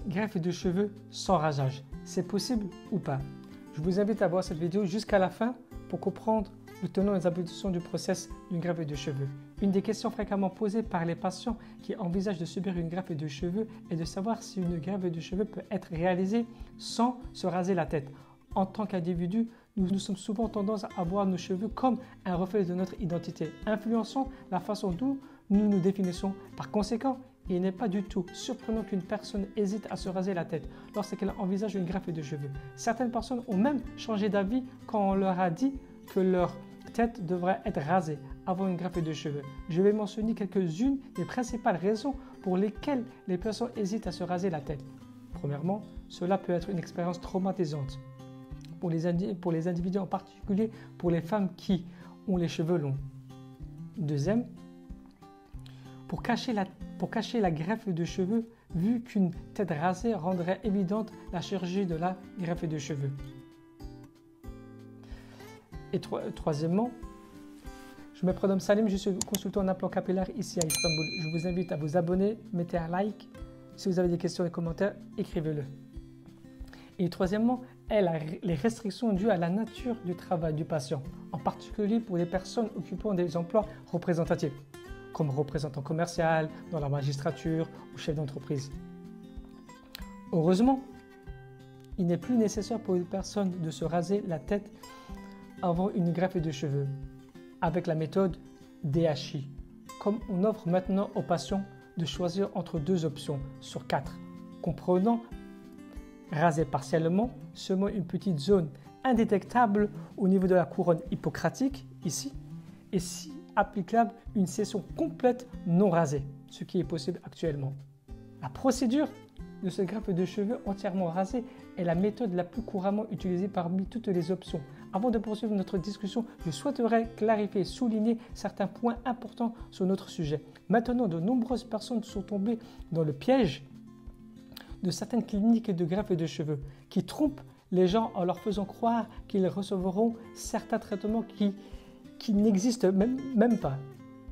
greffe de cheveux sans rasage. C'est possible ou pas? Je vous invite à voir cette vidéo jusqu'à la fin pour comprendre le tenant et les aboutissants du process d'une greffe de cheveux. Une des questions fréquemment posées par les patients qui envisagent de subir une greffe de cheveux est de savoir si une greffe de cheveux peut être réalisée sans se raser la tête. En tant qu'individu, nous sommes souvent tendance à voir nos cheveux comme un reflet de notre identité, influençant la façon dont nous nous définissons. Par conséquent, il n'est pas du tout surprenant qu'une personne hésite à se raser la tête lorsqu'elle envisage une greffe de cheveux. Certaines personnes ont même changé d'avis quand on leur a dit que leur tête devrait être rasée avant une greffe de cheveux. Je vais mentionner quelques-unes des principales raisons pour lesquelles les personnes hésitent à se raser la tête. Premièrement, cela peut être une expérience traumatisante pour les individus, en particulier pour les femmes qui ont les cheveux longs. Deuxième, pour cacher la greffe de cheveux, vu qu'une tête rasée rendrait évidente la chirurgie de la greffe de cheveux. Et troisièmement, je me prénomme Salim, je suis consultant en implant capillaire ici à Istanbul. Je vous invite à vous abonner, mettez un like. Si vous avez des questions et commentaires, écrivez-le. Et troisièmement, les restrictions dues à la nature du travail du patient, en particulier pour les personnes occupant des emplois représentatifs, comme représentant commercial, dans la magistrature ou chef d'entreprise. Heureusement, il n'est plus nécessaire pour une personne de se raser la tête avant une greffe de cheveux, avec la méthode DHI, comme on offre maintenant aux patients de choisir entre 2 options sur 4, comprenant raser partiellement seulement une petite zone indétectable au niveau de la couronne hippocratique, ici, et si applicable, une section complète non rasée, ce qui est possible actuellement. La procédure de cette greffe de cheveux entièrement rasée est la méthode la plus couramment utilisée parmi toutes les options. Avant de poursuivre notre discussion, je souhaiterais clarifier et souligner certains points importants sur notre sujet. Maintenant, de nombreuses personnes sont tombées dans le piège de certaines cliniques de greffe de cheveux qui trompent les gens en leur faisant croire qu'ils recevront certains traitements qui n'existent même pas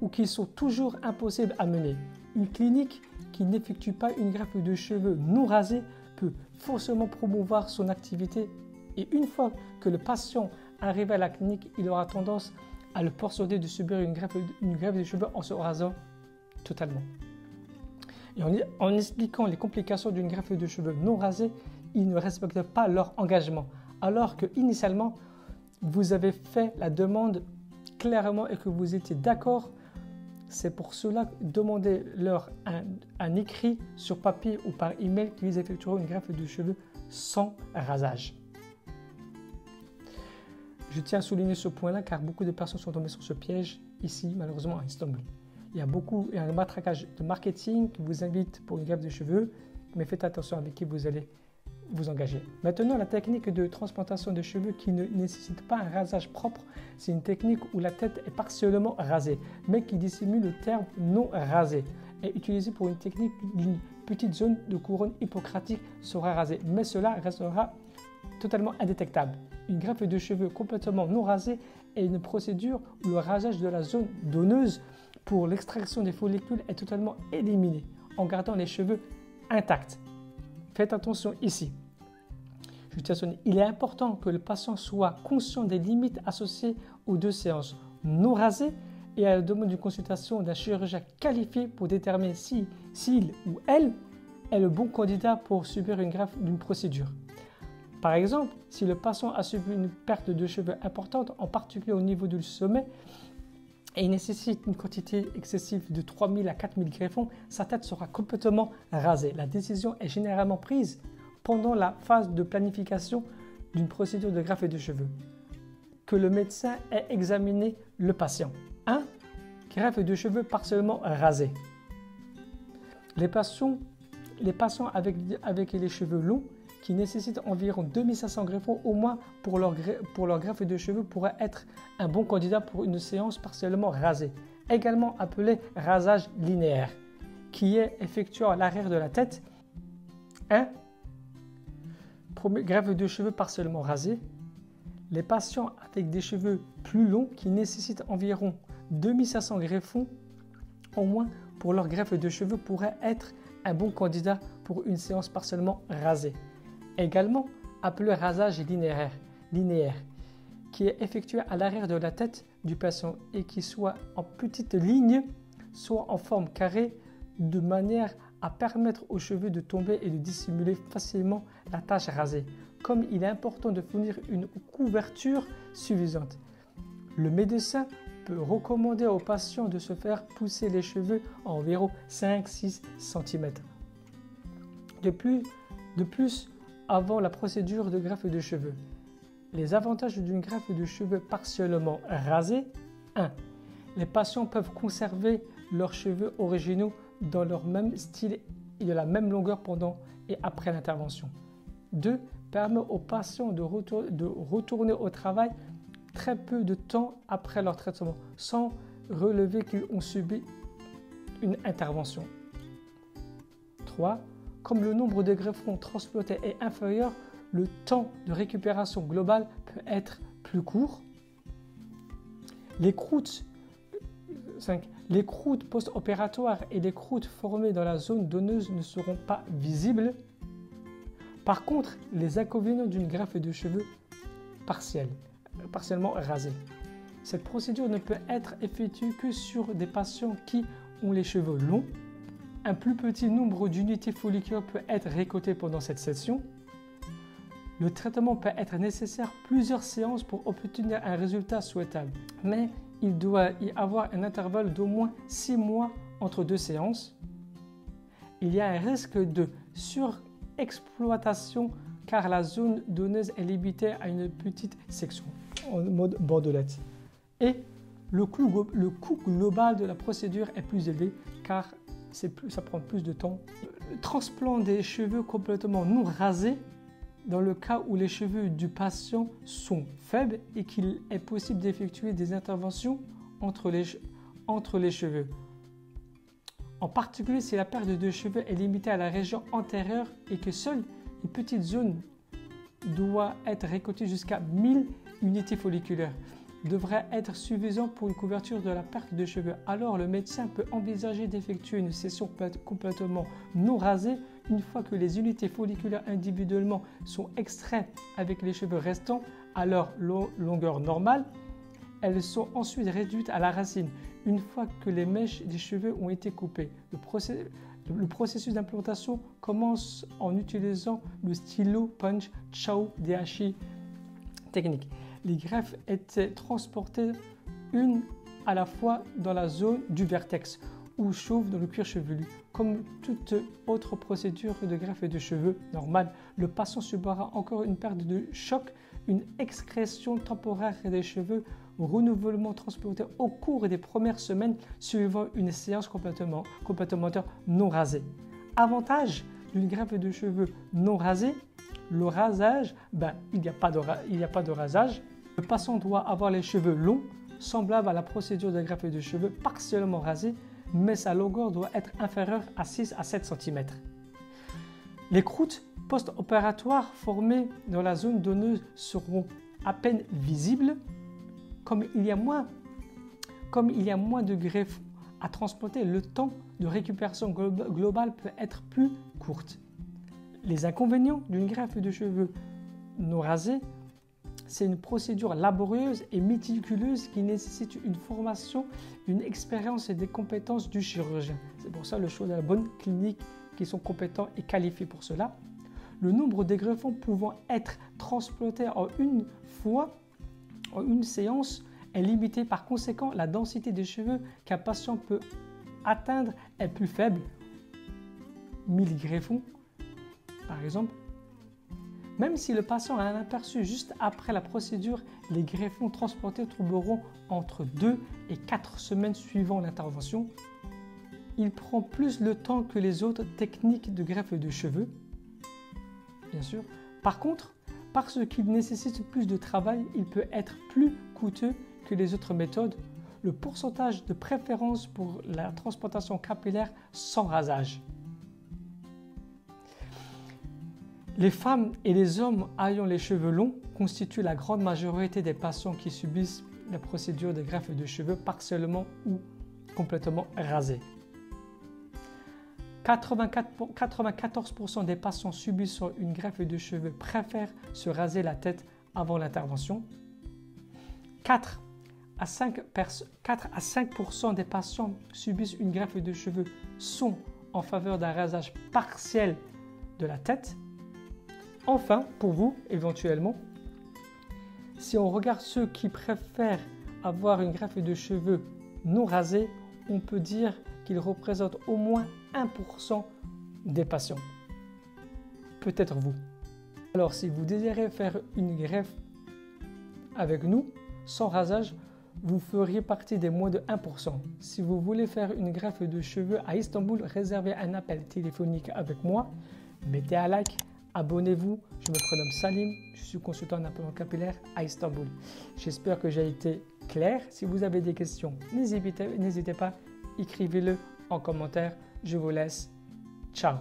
ou qui sont toujours impossibles à mener. Une clinique qui n'effectue pas une greffe de cheveux non rasée peut forcément promouvoir son activité et une fois que le patient arrive à la clinique, il aura tendance à le persuader de subir une greffe de cheveux en se rasant totalement. Et en expliquant les complications d'une greffe de cheveux non rasée, ils ne respectent pas leur engagement, alors que initialement, vous avez fait la demande clairement et que vous étiez d'accord. C'est pour cela que demandez-leur un écrit sur papier ou par email qu'ils effectueront une greffe de cheveux sans rasage. Je tiens à souligner ce point-là car beaucoup de personnes sont tombées sur ce piège ici, malheureusement à Istanbul. Il y a un matraquage de marketing qui vous invite pour une greffe de cheveux, mais faites attention avec qui vous allez vous engager. Maintenant, la technique de transplantation de cheveux qui ne nécessite pas un rasage propre, c'est une technique où la tête est partiellement rasée, mais qui dissimule le terme non rasé, est utilisée pour une technique d'une petite zone de couronne hippocratique sera rasée, mais cela restera totalement indétectable. Une greffe de cheveux complètement non rasée est une procédure où le rasage de la zone donneuse pour l'extraction des follicules est totalement éliminé en gardant les cheveux intacts. Faites attention ici. Je tiens à souligner, il est important que le patient soit conscient des limites associées aux 2 séances non rasées et à la demande d'une consultation d'un chirurgien qualifié pour déterminer s'il ou elle est le bon candidat pour subir une greffe d'une procédure. Par exemple, si le patient a subi une perte de cheveux importante, en particulier au niveau du sommet, et il nécessite une quantité excessive de 3000 à 4000 greffons, sa tête sera complètement rasée. La décision est généralement prise pendant la phase de planification d'une procédure de greffe de cheveux, que le médecin ait examiné le patient. 1. Greffe de cheveux partiellement rasée. Les patients avec les cheveux longs qui nécessitent environ 2500 greffons au moins pour leur greffe de cheveux pourraient être un bon candidat pour une séance partiellement rasée, également appelé rasage linéaire, qui est effectué à l'arrière de la tête. 1. Greffe de cheveux partiellement rasée. Les patients avec des cheveux plus longs qui nécessitent environ 2500 greffons au moins pour leur greffe de cheveux pourraient être un bon candidat pour une séance partiellement rasée. Également appelé rasage linéaire, qui est effectué à l'arrière de la tête du patient et qui soit en petite ligne, soit en forme carrée, de manière à permettre aux cheveux de tomber et de dissimuler facilement la tache rasée, comme il est important de fournir une couverture suffisante. Le médecin peut recommander aux patients de se faire pousser les cheveux à environ 5-6 cm. De plus, avant la procédure de greffe de cheveux. Les avantages d'une greffe de cheveux partiellement rasée. 1. Les patients peuvent conserver leurs cheveux originaux dans leur même style et de la même longueur pendant et après l'intervention. 2. Permet aux patients de retourner au travail très peu de temps après leur traitement, sans relever qu'ils ont subi une intervention. 3. Comme le nombre de greffons transplantés est inférieur, le temps de récupération globale peut être plus court. Les croûtes post-opératoires et les croûtes formées dans la zone donneuse ne seront pas visibles. Par contre, les inconvénients d'une greffe de cheveux partiellement rasée. Cette procédure ne peut être effectuée que sur des patients qui ont les cheveux longs. Un plus petit nombre d'unités folliculaires peut être récolté pendant cette session. Le traitement peut être nécessaire plusieurs séances pour obtenir un résultat souhaitable, mais il doit y avoir un intervalle d'au moins 6 mois entre 2 séances. Il y a un risque de surexploitation car la zone donneuse est limitée à une petite section en mode bordelette. Et le coût global de la procédure est plus élevé car ça prend plus de temps. Le transplant des cheveux complètement non rasés dans le cas où les cheveux du patient sont faibles et qu'il est possible d'effectuer des interventions entre les cheveux. En particulier si la perte de cheveux est limitée à la région antérieure et que seule une petite zone doit être récoltée jusqu'à 1000 unités folliculaires, devrait être suffisant pour une couverture de la perte de cheveux. Alors le médecin peut envisager d'effectuer une session complètement non rasée une fois que les unités folliculaires individuellement sont extraites avec les cheveux restants à leur longueur normale. Elles sont ensuite réduites à la racine une fois que les mèches des cheveux ont été coupées. Le processus d'implantation commence en utilisant le stylo punch Chow Dashi technique. Les greffes étaient transportées une à la fois dans la zone du vertex ou chauve dans le cuir chevelu. Comme toute autre procédure de greffe de cheveux normale, le patient subira encore une perte de choc, une excrétion temporaire des cheveux, renouvellement transporté au cours des premières semaines suivant une séance complémentaire non rasée. Avantage d'une greffe de cheveux non rasée, le rasage, il n'y a pas de rasage. Le patient doit avoir les cheveux longs, semblable à la procédure de greffe de cheveux partiellement rasée, mais sa longueur doit être inférieure à 6 à 7 cm. Les croûtes post-opératoires formées dans la zone donneuse seront à peine visibles. Comme il y a moins de greffons à transplanter, le temps de récupération globale peut être plus court. Les inconvénients d'une greffe de cheveux non rasée, c'est une procédure laborieuse et méticuleuse qui nécessite une formation, une expérience et des compétences du chirurgien. C'est pour ça le choix de la bonne clinique qui sont compétents et qualifiés pour cela. Le nombre de greffons pouvant être transplantés en une fois, en une séance, est limité. Par conséquent, la densité des cheveux qu'un patient peut atteindre est plus faible. 1000 greffons, par exemple. Même si le patient a un aperçu juste après la procédure, les greffons transportés trouveront entre 2 et 4 semaines suivant l'intervention. Il prend plus le temps que les autres techniques de greffe de cheveux, bien sûr. Par contre, parce qu'il nécessite plus de travail, il peut être plus coûteux que les autres méthodes. Le pourcentage de préférence pour la transplantation capillaire sans rasage. Les femmes et les hommes ayant les cheveux longs constituent la grande majorité des patients qui subissent la procédure de greffe de cheveux partiellement ou complètement rasée. 94% des patients subissant une greffe de cheveux préfèrent se raser la tête avant l'intervention. 4 à 5% des patients subissent une greffe de cheveux sont en faveur d'un rasage partiel de la tête. Enfin, pour vous, éventuellement, si on regarde ceux qui préfèrent avoir une greffe de cheveux non rasée, on peut dire qu'ils représentent au moins 1% des patients. Peut-être vous. Alors, si vous désirez faire une greffe avec nous, sans rasage, vous feriez partie des moins de 1%. Si vous voulez faire une greffe de cheveux à Istanbul, réservez un appel téléphonique avec moi, mettez un like, abonnez-vous. Je me prénomme Salim, je suis consultant en apaiement capillaire à Istanbul. J'espère que j'ai été clair. Si vous avez des questions, n'hésitez pas, écrivez-le en commentaire. Je vous laisse. Ciao.